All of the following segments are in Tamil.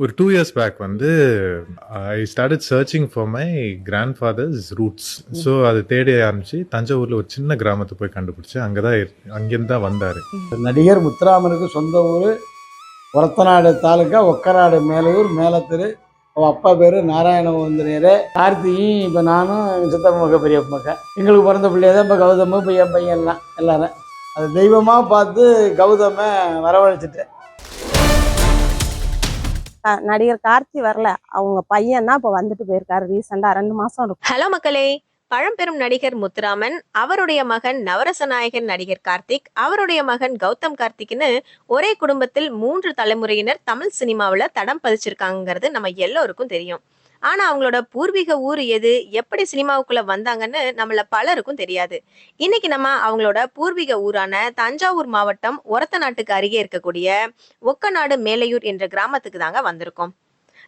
ஒரு 2 இயர்ஸ் பேக் வந்து I started searching for my grand father's roots. So அது தேடி ஆரம்பிச்சு தஞ்சாவூர்ல ஒரு சின்ன கிராமத்தை போய் கண்டுபிடிச்சு அங்கேருந்து தான் வந்தாரு. நடிகர் முத்துராமனுக்கு சொந்த ஊர் ஒரத்தநாடு தாலுக்கா ஒக்கநாடு மேலையூர் மேலத்தெரு. அவள் அப்பா பேர் நாராயணவந்திரியர். கார்த்தியும் இப்போ நானும் சித்தப்ப மக்க பெரிய மக்க எங்களுக்கு பிறந்த பிள்ளைய தான் இப்போ கௌதம இப்போ என் பையன்லாம் எல்லாரும் அது தெய்வமாக பார்த்து கௌதமை வரவழைச்சிட்டேன். நடிகர் கார்த்தி வரல, அவங்க பையன் தான் இப்போ வந்துட்டு போயிருக்காரு. ரீசெண்டா 2 மாசம் இருக்கும். ஹலோ மக்களே, பழம்பெரும் நடிகர் முத்துராமன், அவருடைய மகன் நவரச நாயகன் நடிகர் கார்த்திக், அவருடைய மகன் கௌதம் கார்த்திக்னு ஒரே குடும்பத்தில் 3 தலைமுறையினர் தமிழ் சினிமாவில் தடம் பதிச்சிருக்காங்கிறது நம்ம எல்லோருக்கும் தெரியும். ஆனா அவங்களோட பூர்வீக ஊர் எது, எப்படி சினிமாவுக்குள்ள வந்தாங்கன்னு நம்மள பலருக்கும் தெரியாது. இன்னைக்கு நம்ம அவங்களோட பூர்வீக ஊரான தஞ்சாவூர் மாவட்டம் ஒரத்தநாட்டுக்கு அருகே இருக்கக்கூடிய ஒக்கநாடு மேலையூர் என்ற கிராமத்துக்கு தாங்க வந்திருக்கோம்.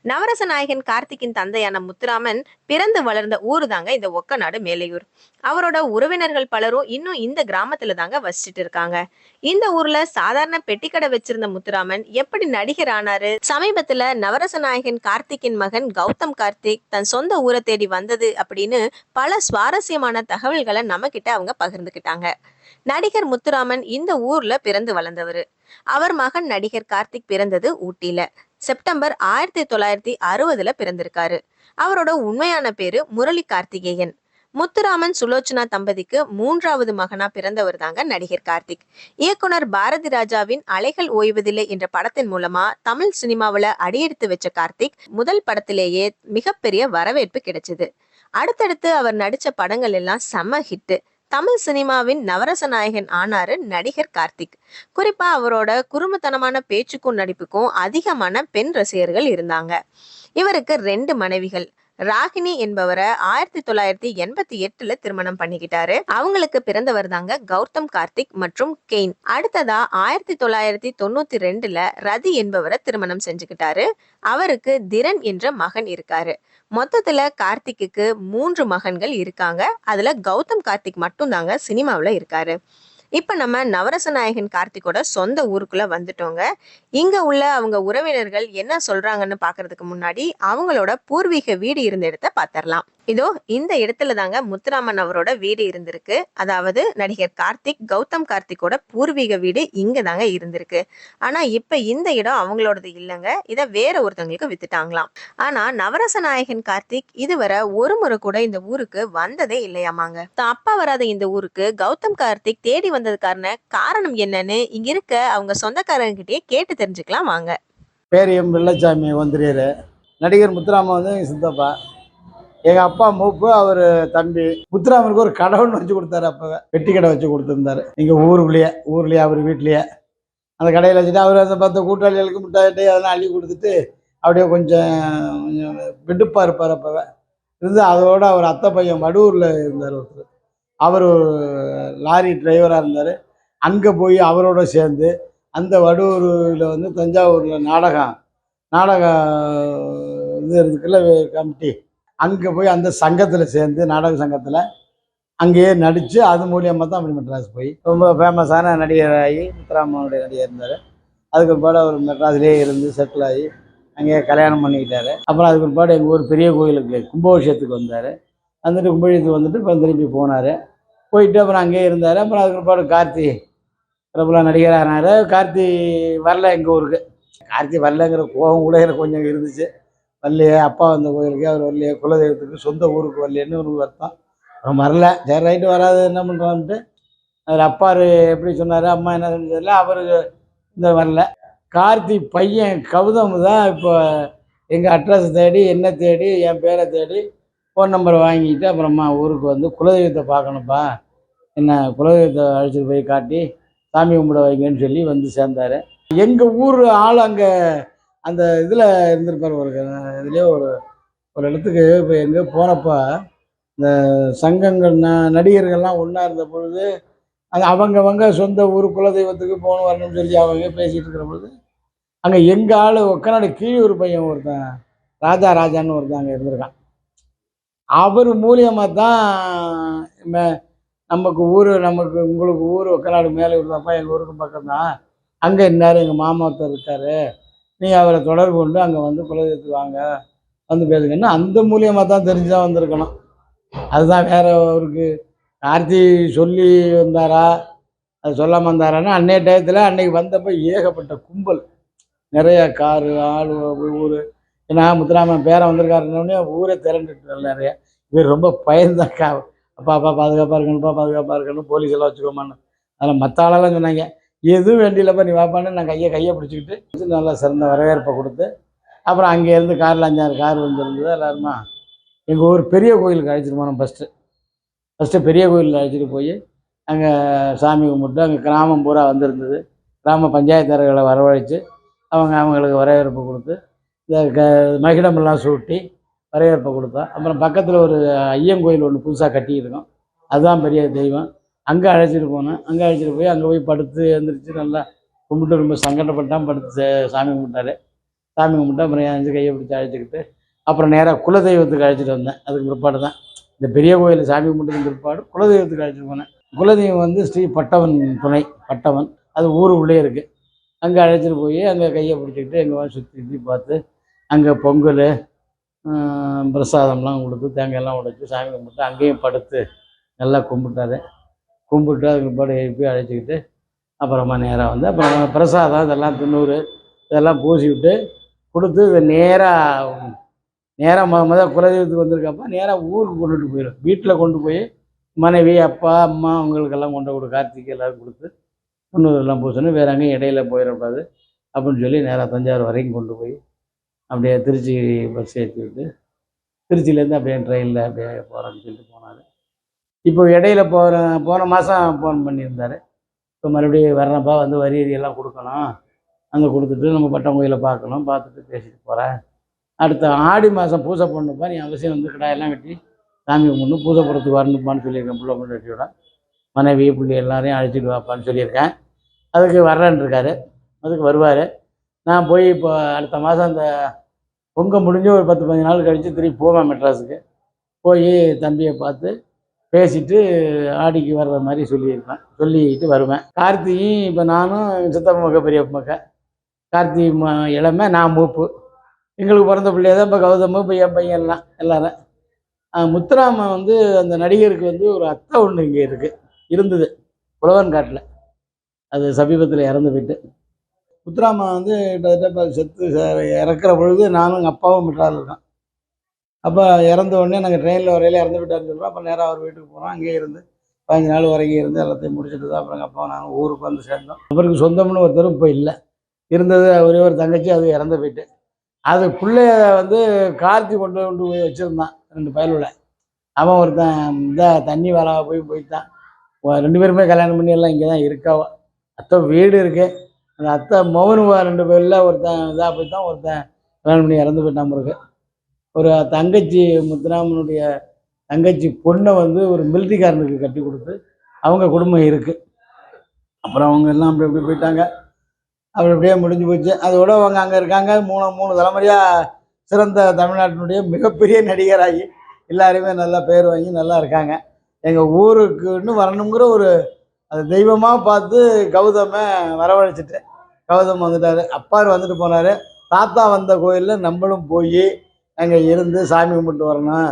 நவரச நாயகன் கார்த்திக்கின் தந்தையான முத்துராமன் பிறந்து வளர்ந்த ஊரு தாங்க இந்த ஒக்கநாடு மேலையூர். அவரோட உறவினர்கள் பலரும் இன்னும் இந்த கிராமத்துல தாங்க வசிச்சுட்டு இருக்காங்க. இந்த ஊர்ல சாதாரண பெட்டிக்கடை வச்சிருந்த முத்துராமன் எப்படி நடிகர் ஆனாரு, சமீபத்துல நவரச நாயகன் கார்த்திக்கின் மகன் கௌதம் கார்த்திக் தன் சொந்த ஊரை தேடி வந்தது அப்படின்னு பல சுவாரஸ்யமான தகவல்களை நம்ம கிட்ட அவங்க பகிர்ந்துக்கிட்டாங்க. நடிகர் முத்துராமன் இந்த ஊர்ல பிறந்து வளர்ந்தவர். அவர் மகன் நடிகர் கார்த்திக் பிறந்தது ஊட்டியில. செப்டம்பர் 1960 பிறந்திருக்காரு. அவரோட உண்மையான பேரு முரளி கார்த்திகேயன். முத்துராமன் சுலோச்சனா தம்பதிக்கு 3வது மகனா பிறந்தவர் தாங்க நடிகர் கார்த்திக். இயக்குனர் பாரதி ராஜாவின் அலைகள் ஓய்வதில்லை என்ற படத்தின் மூலமா தமிழ் சினிமாவில அடியெடுத்து வச்ச கார்த்திக் முதல் படத்திலேயே மிகப்பெரிய வரவேற்பு கிடைச்சது. அடுத்தடுத்து அவர் நடிச்ச படங்கள் எல்லாம் செம ஹிட். தமிழ் சினிமாவின் நவரச நாயகன் ஆனாரு நடிகர் கார்த்திக். குறிப்பா அவரோட குறும்புத்தனமான பேச்சுக்கும் நடிப்புக்கும் அதிகமான பெண் ரசிகர்கள் இருந்தாங்க. இவருக்கு 2 மனைவிகள். ராகினி என்பவரை 1988 திருமணம் பண்ணிக்கிட்டாரு. அவங்களுக்கு பிறந்தவர் தாங்க கௌதம் கார்த்திக் மற்றும் கெயின். அடுத்ததா 1992 ரதி என்பவரை திருமணம் செஞ்சுக்கிட்டாரு. அவருக்கு திரன் என்ற மகன் இருக்காரு. மொத்தத்துல கார்த்திக்கு 3 மகன்கள் இருக்காங்க. அதுல கௌதம் கார்த்திக் மட்டும் தாங்க சினிமாவுல இருக்காரு. இப்ப நம்ம நவரச நாயகன் கார்த்திக்கோட சொந்த ஊருக்குள்ள வந்துட்டோங்க. இங்க உள்ள அவங்க உறவினர்கள் என்ன சொல்றாங்கன்னு பாக்குறதுக்கு முன்னாடி அவங்களோட பூர்வீக வீடு இருந்த இடத்த பாத்திரலாம். இதோ இந்த இடத்துல தாங்க முத்துராமன் அவரோட வீடு இருந்திருக்கு. அதாவது நடிகர் கார்த்திக் கௌதம் கார்த்திக்கோட பூர்வீக வீடு இங்க தாங்க இருந்திருக்கு. ஆனா இப்ப இந்த இடம் அவங்களோடது இல்லைங்க. இத வேற ஒருத்தவங்களுக்கு வித்துட்டாங்களாம். ஆனா நவரச நாயகன் கார்த்திக் இதுவரை ஒரு முறை கூட இந்த ஊருக்கு வந்ததே இல்லையாமாங்க. அப்பா வராத இந்த ஊருக்கு கௌதம் கார்த்திக் தேடி வந்ததுக்கான காரணம் என்னன்னு இங்க இருக்க அவங்க சொந்தக்காரங்க கிட்டயே கேட்டு தெரிஞ்சுக்கலாம் வாங்க. பேரியம் வெள்ளச்சாமி வந்திரியார். நடிகர் முத்துராமன் வந்து எங்கள் சித்தப்பா. எங்கள் அப்பா மூப்பு, அவர் தம்பி. முத்துராமனுக்கு ஒரு கடை ஒன்று வச்சு கொடுத்தாரு. அப்போவே பெட்டி கடை வச்சு கொடுத்துருந்தாரு இங்கே ஊர்லேயே அவர் வீட்லேயே. அந்த கடையில் வச்சுட்டு அவர் அந்த 10 கூட்டாளிகளுக்கு முட்டாயிட்டு அதெல்லாம் அள்ளி கொடுத்துட்டு அப்படியே கொஞ்சம் வெடுப்பாக இருப்பார். அப்போவே இருந்து அதோடு அவர் அத்தை பையன் வடூரில் இருந்தார் ஒருத்தர். அவர் லாரி டிரைவராக இருந்தார். அங்கே போய் அவரோட சேர்ந்து அந்த வடூரில் வந்து தஞ்சாவூரில் நாடகம் இது இருக்குல்ல கமிட்டி, அங்கே போய் அந்த சங்கத்தில் சேர்ந்து நாடக சங்கத்தில் அங்கேயே நடித்து அது மூலியமாக தான் அப்படி மெட்ராஸ் போய் ரொம்ப ஃபேமஸான நடிகராகி முத்துராமனுடைய நடிகர் இருந்தார். அதுக்கு பிற்பாடு அவர் மெட்ராஸ்லேயே இருந்து செட்டில் ஆகி அங்கேயே கல்யாணம் பண்ணிக்கிட்டார். அப்புறம் அதுக்கு பிற்பாடு எங்கள் ஊர் பெரிய கோயிலுக்கு கும்பாபிஷேகத்துக்கு வந்தார். வந்துட்டு கும்பாபிஷேகத்துக்கு வந்துட்டு இப்போ திரும்பி போனார். போயிட்டு அப்புறம் அங்கேயே இருந்தார். அப்புறம் அதுக்கு பிற்பாடு கார்த்தி பிரபல நடிகரானார். கார்த்தி வரல எங்கள் ஊருக்கு. கார்த்தி வரலங்கிற கோபம் கூட எனக்கு கொஞ்சம் இருந்துச்சு. வரலையே, அப்பா வந்த கோயிலுக்கு அவர் வரலையே, குலதெய்வத்துக்கு சொந்த ஊருக்கு வரலையேன்னு ஒரு வருத்தம். அப்புறம் வரல. சரி ரைட்டு, வராது என்ன பண்ணுறான்ட்டு அவர் அப்பா எப்படி சொன்னார், அம்மா என்ன செஞ்சதில்ல, அவருக்கு இந்த வரல. கார்த்தி பையன் கௌதம் தான் இப்போ எங்கள் அட்ரஸ் தேடி என்ன தேடி என் பேரை தேடி ஃபோன் நம்பரை வாங்கிட்டு அப்புறமா ஊருக்கு வந்து குலதெய்வத்தை பார்க்கணுப்பா, என்ன குலதெய்வத்தை அழைச்சிட்டு போய் காட்டி சாமி கும்பிட வைங்கன்னு சொல்லி வந்து சேர்ந்தார். எங்கள் ஊர் ஆள் அங்கே அந்த இதில் இருந்திருப்பார். ஒரு இதுலேயே ஒரு இடத்துக்கு இப்போ எங்கேயோ போனப்போ இந்த சங்கங்கள் நடிகர்கள்லாம் ஒன்றா இருந்த பொழுது அது அவங்கவங்க சொந்த ஊர் குலதெய்வத்துக்கு போகணும் வரணும்னு சொல்லி அவங்க பேசிகிட்டு இருக்கிற பொழுது அங்கே எங்கள் ஆள் ஒக்கநாடு கீழூர் பையன் ஒருத்தன் ராஜான்னு ஒருத்தன் அங்கே இருந்திருக்கான். அவர் மூலியமாக தான் நமக்கு உங்களுக்கு ஊர் ஒக்கநாடு மேலே இருந்தாப்பா, எங்கள் ஊருக்கு பக்கம் தான். அங்கே இன்னார் எங்கள் மாமா ஒருத்தர் இருக்கார், நீங்கள் அவரை தொடர்பு கொண்டு அங்கே வந்து குலதெய்வத்துக்கு வாங்க வந்து பேசுங்கன்னா அந்த மூலியமாக தான் தெரிஞ்சுதான் வந்திருக்கணும். அதுதான் வேற அவருக்கு கார்த்தி சொல்லி வந்தாரா அது சொல்லாமல் வந்தாரான்னா அன்னைய டயத்தில் அன்னைக்கு வந்தப்போ ஏகப்பட்ட கும்பல், நிறைய காரு ஆள் ஊர். ஏன்னா முத்துராமன் பேரன் வந்திருக்காருன்னொடனே ஊரே திரண்டுட்டு நிறைய. இவர் ரொம்ப பயந்தாக்கா, அப்பா பாதுகாப்பாக இருக்கணும்ப்பா பாதுகாப்பாக இருக்கணும், போலீஸ் எல்லாம் வச்சுக்கோமான்னு. அதில் மற்ற ஆளெல்லாம் சொன்னாங்க எதுவும் வேண்டியில்லப்பா நீ வாப்பான்னு. நான் கையை பிடிச்சிக்கிட்டு நல்லா சிறந்த வரவேற்பை கொடுத்து அப்புறம் அங்கேருந்து காரில் 5-6 கார் வந்துருந்தது. எல்லாருமா எங்கள் ஊர் பெரிய கோயிலுக்கு அழைச்சிட்டு போனோம். ஃபஸ்ட்டு பெரிய கோயிலில் அழைச்சிட்டு போய் அங்கே சாமி கும்பிட்டு அங்கே கிராமம் பூரா வந்திருந்தது. கிராம பஞ்சாயத்தர்களை வரவழைச்சு அவங்களுக்கு வரவேற்பு கொடுத்து இந்த மகிடமெல்லாம் சூட்டி வரவேற்பை கொடுத்தோம். அப்புறம் பக்கத்தில் ஒரு ஐயன் கோயில் ஒன்று புதுசாக கட்டியிருக்கோம், அதுதான் பெரிய தெய்வம். அங்கே அழைச்சிட்டு போனேன். அங்கே அழைச்சிட்டு போய் அங்கே போய் படுத்து எழுந்திரிச்சு நல்லா கும்பிட்டு ரொம்ப சங்கடப்பட்டான். படுத்து சாமி கும்பிட்டாரு. சாமி கும்பிட்டு அப்புறம் எழுந்து கையை பிடிச்சி அழைச்சிக்கிட்டு அப்புறம் நேராக குலதெய்வத்துக்கு அழைச்சிட்டு வந்தேன். அதுக்கு பிற்பாடு தான் இந்த பெரிய கோயில் சாமி கும்பிட்டதுக்கு பிற்பாடு குலதெய்வத்துக்கு அழைச்சிட்டு போனேன். குலதெய்வம் வந்து ஸ்ரீ பட்டவன் துணை, பட்டவன். அது ஊருக்குள்ளே இருக்குது. அங்கே அழைச்சிட்டு போய் அங்கே கையை பிடிச்சிக்கிட்டு எங்கே சுற்றி பார்த்து அங்கே பொங்கல் பிரசாதம்லாம் கொடுத்து தேங்காயெல்லாம் உடைச்சி சாமி கும்பிட்டு அங்கேயும் படுத்து நல்லா கும்பிட்டாரு. கும்பிட்டு அதுக்கு பிற்பாடு எழுப்பி அழைச்சிக்கிட்டு அப்புறமா நேராக வந்து அப்புறம் பிரசாதம் இதெல்லாம் துண்ணூறு இதெல்லாம் பூசி விட்டு கொடுத்து இதை நேராக முதல் குலதெய்வத்துக்கு வந்திருக்கப்ப நேராக ஊருக்கு கொண்டுட்டு போயிடும். வீட்டில் கொண்டு போய் மனைவி அப்பா அம்மா அவங்களுக்கெல்லாம் கொண்டு கொடு, கார்த்திகை எல்லோரும் கொடுத்து துண்ணூறுலாம் பூசணும். வேறு அங்கேயும் இடையில போயிடக்கூடாது அப்படின்னு சொல்லி நேராக தஞ்சாவூர் வரைக்கும் கொண்டு போய் அப்படியே திருச்சி பஸ் ஏற்றி விட்டு திருச்சியிலேருந்து அப்படியே ட்ரெயினில் அப்படியே போகிறேன்னு சொல்லிட்டு போனார். இப்போ இடையில போன மாதம் ஃபோன் பண்ணியிருந்தார். இப்போ மறுபடியும் வர்றப்பா வந்து வரி எல்லாம் கொடுக்கணும், அங்கே கொடுத்துட்டு நம்ம பட்டம் கோயிலை பார்க்கணும், பார்த்துட்டு பேசிட்டு போகிறேன். அடுத்த ஆடி மாதம் பூஜை பண்ணப்பா நீ அவசியம் வந்து கடாயெல்லாம் வெட்டி சாமி கும்பிட்டு பூஜை போகிறதுக்கு வரணுப்பான்னு சொல்லியிருக்கேன். பிள்ளை பொண்டாட்டியோட மனைவி பிள்ளை எல்லாரையும் அழைச்சிட்டு வாப்பான்னு சொல்லியிருக்கேன். அதுக்கு வர்றேன்னு இருக்காரு. அதுக்கு வருவார். நான் போய் இப்போ அடுத்த மாதம் அந்த பொங்கல் முடிஞ்சு ஒரு 10-15 நாள் கழித்து திரும்பி போவேன் மெட்ராஸுக்கு. போய் தம்பியை பார்த்து பேசிட்டு ஆடிக்கு வர்ற மாதிரி சொல்லிட்டு வருவேன். கார்த்திகையும் இப்போ நானும் சித்தப்ப மக்க பெரிய மக்க, கார்த்திகை இளமை, நான் மூப்பு. எங்களுக்கு பிறந்த பிள்ளைய தான் இப்போ கௌதம், இப்போ என் பையன் எல்லாரும். முத்துராமன் வந்து அந்த நடிகருக்கு வந்து ஒரு அத்தை ஒன்று இங்கே இருந்தது புலவன் காட்டில். அது சமீபத்தில் இறந்து போயிட்டு. முத்துராமன் வந்து கிட்டத்தட்ட இப்போ செத்து இறக்குற பொழுது நானும் எங்கள் அப்பாவும் மெட்ராஸில் இருக்கோம். அப்போ இறந்த உடனே நாங்கள் ட்ரெயினில் வரையில இறந்து விட்டாருன்னு சொல்கிறோம். அப்போ நேராக அவர் வீட்டுக்கு போகிறோம். அங்கேயே இருந்து 15 நாள் வரைக்கும் இருந்து எல்லாத்தையும் முடிச்சுட்டு தான் அப்புறம் எங்கள் அப்பா நாங்கள் ஊருக்கு வந்து சேர்ந்தோம். அவருக்கு சொந்தம்னு ஒருத்தரும் இப்போ இல்லை. இருந்தது ஒரே ஒரு தங்கச்சி, அது இறந்து போயிட்டு. அது பிள்ளைய வந்து கார்த்தி கொண்டு போய் வச்சுருந்தான் 2 பயலுல. அவன் ஒருத்தன் தண்ணி வர போய்த்தான் 2 பேருமே கல்யாணம் பண்ணி எல்லாம் இங்கே தான் இருக்காவோ. அத்தை வீடு இருக்கு. அந்த அத்தை மௌனுவா 2 பேரில் ஒருத்தன் இதாக போய்த்தான், ஒருத்தன் கல்யாணம் பண்ணி இறந்து போயிட்டான். பிறகு ஒரு தங்கச்சி, முத்துராமனுடைய தங்கச்சி பொண்ணை வந்து ஒரு மிலிட்ரிக்காரனுக்கு கட்டி கொடுத்து அவங்க குடும்பம் இருக்குது. அப்புறம் அவங்க எல்லாம் அப்படி போயிட்டாங்க. அப்படியே முடிஞ்சு போச்சு. அதோட அவங்க அங்கே இருக்காங்க. 3 தலைமுறையாக சிறந்த தமிழ்நாட்டினுடைய மிகப்பெரிய நடிகராகி எல்லாருமே நல்லா பேர் வாங்கி நல்லா இருக்காங்க. எங்கள் ஊருக்குன்னு வரணுங்கிற ஒரு அது தெய்வமாக பார்த்து கௌதமை வரவழைச்சிட்டு கௌதம் வந்துட்டார். அப்பார் வந்துட்டு போனார். தாத்தா வந்த கோயிலில் நம்மளும் போய் அங்கே இருந்து சாமி கும்பிட்டு வரணும்,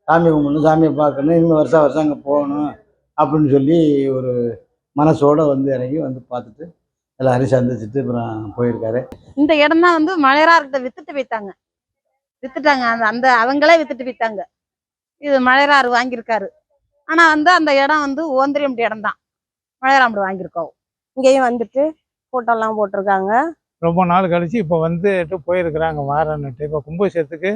சாமி கும்பிடணும், சாமியை பார்க்கணும், இன்னும் வருஷம் அங்கே போகணும் அப்படின்னு சொல்லி ஒரு மனசோடு வந்து இறங்கி வந்து பார்த்துட்டு எல்லாரையும் சந்திச்சுட்டு அப்புறம் போயிருக்காரு. இந்த இடம் தான் வந்து மலையரார்கிட்ட வித்துட்டாங்க. அந்த அவங்களே வித்துட்டு போயிட்டாங்க. இது மலையரார் வாங்கியிருக்காரு. ஆனா வந்து அந்த இடம் வந்து ஓந்திரியம்டி இடம் தான், மலையராம்படி வாங்கியிருக்கோம். இங்கேயும் வந்துட்டு போட்டோலாம் போட்டிருக்காங்க. ரொம்ப நாள் கழிச்சு இப்போ வந்துட்டு போயிருக்கிறாங்க வாரன்னுட்டு. இப்போ கும்பாபிஷேகத்துக்கு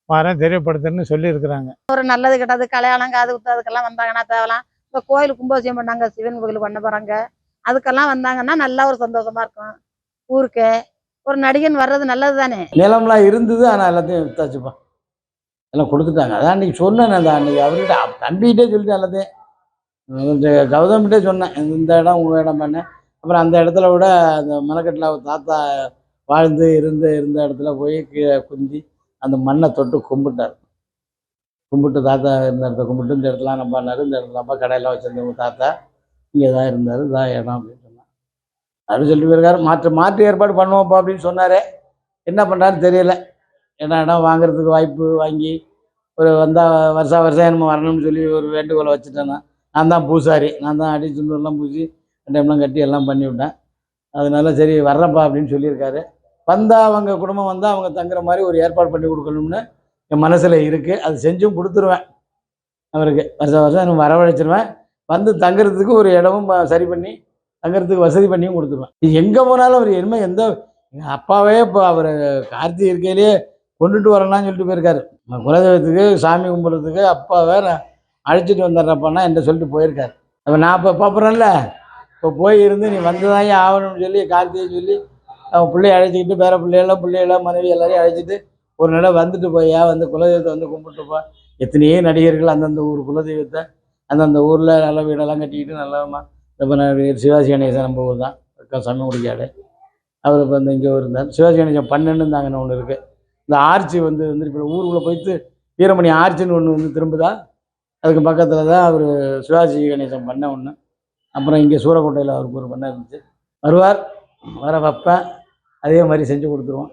வாரம் தெரியப்படுத்துன்னு சொல்லியிருக்கிறாங்க. ஒரு நல்லது கெட்டது கல்யாணம் காது குத்து அதுக்கெல்லாம் வந்தாங்கன்னா தேவலாம். இப்போ கோயிலுக்கு கும்பாபிஷேகம் பண்ணாங்க, சிவன் கோயிலுக்கு பண்ண போறாங்க, அதுக்கெல்லாம் வந்தாங்கன்னா நல்லா ஒரு சந்தோஷமா இருக்கும். ஊருக்கு ஒரு நடிகன் வர்றது நல்லது தானே. நிலம்லாம் இருந்தது, ஆனால் எல்லாத்தையும் வித்தாச்சுப்பா, எல்லாம் கொடுத்துட்டாங்க. அதான் அன்றைக்கி சொன்னேன். அந்த அன்றைக்கி அவர்கிட்ட தம்பிகிட்டே சொல்லிட்டு எல்லாத்தையும் கௌதம்கிட்டே சொன்னேன், இந்த இடம் உங்கள் இடம் பண்ணேன். அப்புறம் அந்த இடத்துல விட அந்த மலைக்கட்டில் தாத்தா வாழ்ந்து இருந்த இடத்துல போய் கீழே குந்தி அந்த மண்ணை தொட்டு கும்பிட்டார். கும்பிட்டு தாத்தா இருந்த இடத்த கும்பிட்டு இந்த இடத்துல நம்ம பண்ணார், இந்த இடத்துல அப்பா கடையெல்லாம் வச்சுருந்தவங்க தாத்தா இங்கே தான் இருந்தார், இதான் இடம் அப்படின்னு சொன்னார். அப்படின்னு சொல்லிட்டு போயிருக்காரு. மாற்று ஏற்பாடு பண்ணுவோம்ப்பா அப்படின்னு சொன்னார். என்ன பண்ணுறான்னு தெரியல. ஏன்னா இடம் வாங்குறதுக்கு வாய்ப்பு வாங்கி ஒரு வந்தால் வருஷம் நம்ம வரணும்னு சொல்லி ஒரு வேண்டுகோளை வச்சுட்டேன். நான் தான் பூசாரி, நான் தான் அடி சுண்டூர்லாம் பூசி டைம்லாம் கட்டி எல்லாம் பண்ணி விட்டேன். அதனால சரி வர்றப்பா அப்படின்னு சொல்லியிருக்காரு. வந்தால் அவங்க குடும்பம் வந்தால் அவங்க தங்குற மாதிரி ஒரு ஏற்பாடு பண்ணி கொடுக்கணும்னு என் மனசில் இருக்குது. அது செஞ்சும் கொடுத்துருவேன். அவருக்கு வருஷம் நான் வரவழைச்சிருவேன். வந்து தங்குறதுக்கு ஒரு இடமும் சரி பண்ணி தங்குறதுக்கு வசதி பண்ணியும் கொடுத்துருவேன். எங்கே போனாலும் அவர் இனிமேல் எங்கள் அப்பாவே இப்போ அவர் கார்த்திகை இருக்கையிலேயே கொண்டுட்டு வரலாம்னு சொல்லிட்டு போயிருக்காரு. குலதெய்வத்துக்கு சாமி கும்பிட்றதுக்கு அப்பாவே நான் அழைச்சிட்டு வந்துடுறப்பான்னா என்கிட்ட சொல்லிட்டு போயிருக்காரு. அப்போ நான் இப்போ பார்க்குறேன்ல, இப்போ போய் இருந்து நீ வந்துதான் ஆகணும்னு சொல்லி கார்த்திகை சொல்லி அவன் பிள்ளைய அழைச்சிக்கிட்டு பிள்ளைகள மனைவி எல்லாரையும் அழைச்சிட்டு ஒரு நடம் வந்துட்டு போயா வந்து குலதெய்வத்தை வந்து கும்பிட்டுப்பா. எத்தனையோ நடிகர்கள் அந்தந்த ஊர் குலதெய்வத்தை அந்தந்த ஊரில் நல்ல வீடெல்லாம் கட்டிக்கிட்டு நல்லமா இப்போ சிவாஜி கணேசன் நம்ம ஊர் தான் சமய முடிக்காடு. அவர் இப்போ இந்த இங்கே இருந்தார். சிவாஜி கணேசன் பண்ணன்னு தாங்கன்னு ஒன்று இருக்குது. இந்த ஆர்ச்சி வந்து இப்போ ஊருக்குள்ளே போயிட்டு வீரமணி ஆர்ச்சின்னு ஒன்று வந்து திரும்புதா, அதுக்கு பக்கத்தில் தான் அவர் சிவாஜி கணேசன் பண்ண ஒன்று. அப்புறம் இங்கே சூரக்கோட்டையில் அவருக்கு ஒரு பண்ண இருந்துச்சு. வருவார், வர வைப்பேன், அதே மாதிரி செஞ்சு கொடுத்துருவோம்.